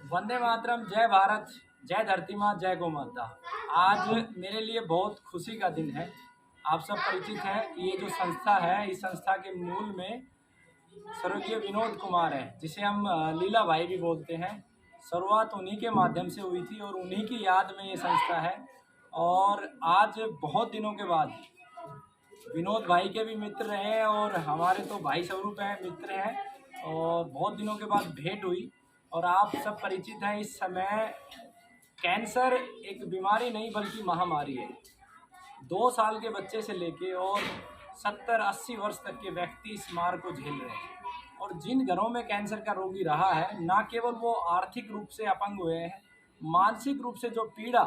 वंदे मातरम, जय भारत, जय धरती माँ, जय गौ माता। आज मेरे लिए बहुत खुशी का दिन है। आप सब परिचित हैं कि ये जो संस्था है, इस संस्था के मूल में स्वर्गीय विनोद कुमार है, जिसे हम लीला भाई भी बोलते हैं। शुरुआत उन्हीं के माध्यम से हुई थी और उन्हीं की याद में ये संस्था है। और आज बहुत दिनों के बाद विनोद भाई के भी मित्र रहे और हमारे तो भाई स्वरूप हैं, मित्र हैं, और बहुत दिनों के बाद भेंट हुई। और आप सब परिचित हैं, इस समय कैंसर एक बीमारी नहीं बल्कि महामारी है। 2 साल के बच्चे से लेके और 70-80 वर्ष तक के व्यक्ति इस मार को झेल रहे हैं। और जिन घरों में कैंसर का रोगी रहा है, ना केवल वो आर्थिक रूप से अपंग हुए हैं, मानसिक रूप से जो पीड़ा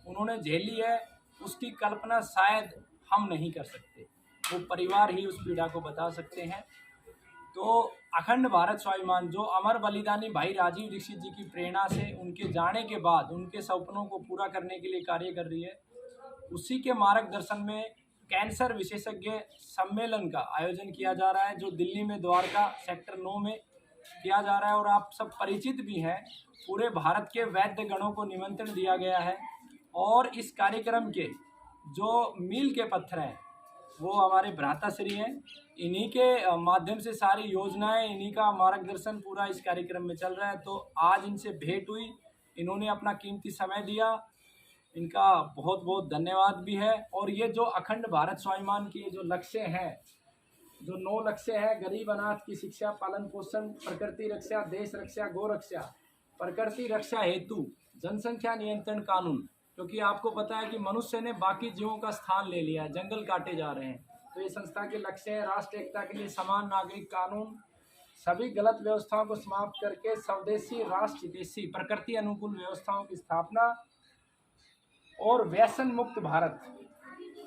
उन्होंने झेली है, उसकी कल्पना शायद हम नहीं कर सकते। वो परिवार ही उस पीड़ा को बता सकते हैं। तो अखंड भारत स्वाभिमान जो अमर बलिदानी भाई राजीव दीक्षित जी की प्रेरणा से उनके जाने के बाद उनके सपनों को पूरा करने के लिए कार्य कर रही है, उसी के मार्गदर्शन में कैंसर विशेषज्ञ सम्मेलन का आयोजन किया जा रहा है, जो दिल्ली में द्वारका सेक्टर 9 में किया जा रहा है। और आप सब परिचित भी हैं, पूरे भारत के वैद्य गणों को निमंत्रण दिया गया है। और इस कार्यक्रम के जो मील के पत्थर हैं वो हमारे भ्राताश्री हैं। इन्हीं के माध्यम से सारी योजनाएं, इन्हीं का मार्गदर्शन पूरा इस कार्यक्रम में चल रहा है। तो आज इनसे भेंट हुई, इन्होंने अपना कीमती समय दिया, इनका बहुत बहुत धन्यवाद भी है। और ये जो अखंड भारत स्वाभिमान के जो लक्ष्य हैं, जो 9 लक्ष्य है, गरीब अनाथ की शिक्षा, पालन पोषण, प्रकृति रक्षा, देश रक्षा, गौ रक्षा, प्रकृति रक्षा हेतु जनसंख्या नियंत्रण कानून, क्योंकि आपको पता है कि मनुष्य ने बाकी जीवों का स्थान ले लिया है, जंगल काटे जा रहे हैं। तो ये संस्था के लक्ष्य है राष्ट्र एकता के लिए समान नागरिक कानून, सभी गलत व्यवस्थाओं को समाप्त करके स्वदेशी राष्ट्र हितैषी प्रकृति अनुकूल व्यवस्थाओं की स्थापना, और व्यसन मुक्त भारत,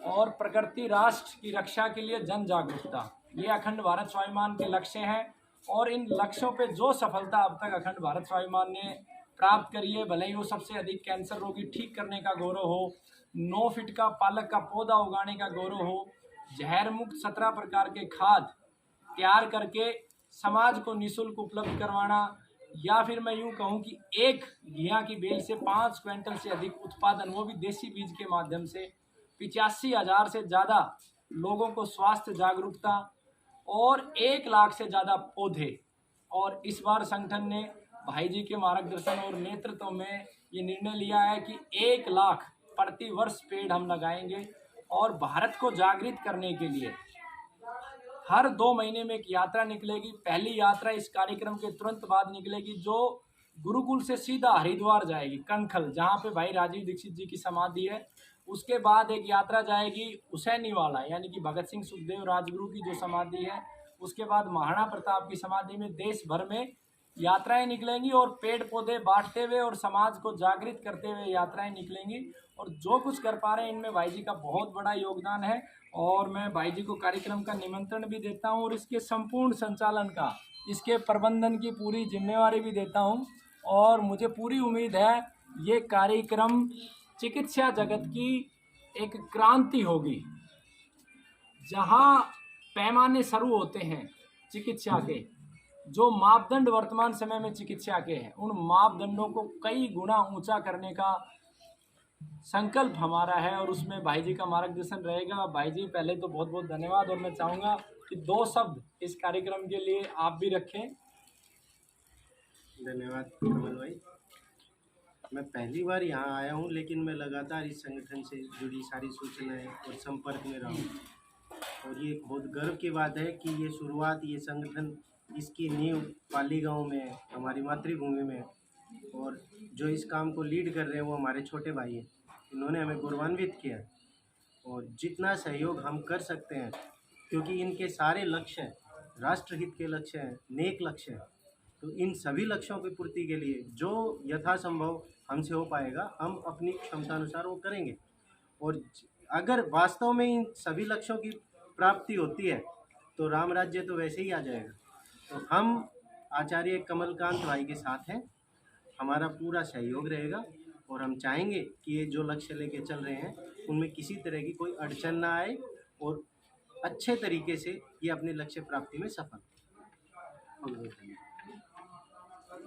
और प्रकृति राष्ट्र की रक्षा के लिए जन जागरूकता, ये अखंड भारत स्वाभिमान के लक्ष्य हैं। और इन लक्ष्यों पे जो सफलता अब तक अखंड भारत स्वाभिमान ने प्राप्त करी है, भले ही वो सबसे अधिक कैंसर रोगी ठीक करने का गौरव हो, 9 फीट का पालक का पौधा उगाने का गौरव हो, जहर मुक्त 17 प्रकार के खाद तैयार करके समाज को निःशुल्क उपलब्ध करवाना, या फिर मैं यूँ कहूँ कि एक घिया की बेल से 5 क्विंटल से अधिक उत्पादन, वो भी देसी बीज के माध्यम से 85,000 से ज़्यादा लोगों को स्वास्थ्य जागरूकता, और 1 लाख से ज़्यादा पौधे। और इस बार संगठन ने भाई जी के मार्गदर्शन और नेतृत्व में ये निर्णय लिया है कि 1 लाख प्रति वर्ष पेड़ हम लगाएंगे। और भारत को जागृत करने के लिए हर 2 महीने में एक यात्रा निकलेगी। पहली यात्रा इस कार्यक्रम के तुरंत बाद निकलेगी, जो गुरुकुल से सीधा हरिद्वार जाएगी, कनखल, जहाँ पे भाई राजीव दीक्षित जी की समाधि है। उसके बाद एक यात्रा जाएगी हुसैनीवाला, यानी कि भगत सिंह सुखदेव राजगुरु की जो समाधि है। उसके बाद महाराणा प्रताप की समाधि में देश भर में यात्राएं निकलेंगी, और पेड़ पौधे बांटते हुए और समाज को जागृत करते हुए यात्राएं निकलेंगी। और जो कुछ कर पा रहे हैं, इनमें भाई जी का बहुत बड़ा योगदान है। और मैं भाई जी को कार्यक्रम का निमंत्रण भी देता हूं, और इसके संपूर्ण संचालन का, इसके प्रबंधन की पूरी जिम्मेवारी भी देता हूं। और मुझे पूरी उम्मीद है ये कार्यक्रम चिकित्सा जगत की एक क्रांति होगी। जहां पैमाने शुरू होते हैं चिकित्सा के, जो मापदंड वर्तमान समय में चिकित्सा के हैं, उन मापदंडों को कई गुना ऊंचा करने का संकल्प हमारा है, और उसमें भाई जी का मार्गदर्शन रहेगा। भाई जी, पहले तो बहुत बहुत धन्यवाद। और मैं चाहूँगा कि 2 शब्द इस कार्यक्रम के लिए आप भी रखें। धन्यवाद कमल भाई। मैं पहली बार यहाँ आया हूँ, लेकिन मैं लगातार इस संगठन से जुड़ी सारी सूचनाएं और संपर्क में रहा हूँ। और ये बहुत गर्व की बात है कि ये शुरुआत, ये संगठन, इसकी नींव पाली गांव में है, हमारी मातृभूमि में है। और जो इस काम को लीड कर रहे हैं वो हमारे छोटे भाई हैं। इन्होंने हमें गौरवान्वित किया। और जितना सहयोग हम कर सकते हैं, क्योंकि इनके सारे लक्ष्य हैं, राष्ट्रहित के लक्ष्य हैं, नेक लक्ष्य हैं, तो इन सभी लक्ष्यों की पूर्ति के लिए जो यथासंभव हमसे हो पाएगा, हम अपनी क्षमता अनुसार वो करेंगे। और अगर वास्तव में इन सभी लक्ष्यों की प्राप्ति होती है तो राम राज्य तो वैसे ही आ जाएगा। तो हम आचार्य कमलकांत भाई के साथ हैं, हमारा पूरा सहयोग रहेगा। और हम चाहेंगे कि ये जो लक्ष्य लेके चल रहे हैं उनमें किसी तरह की कोई अड़चन ना आए, और अच्छे तरीके से ये अपने लक्ष्य प्राप्ति में सफल हो।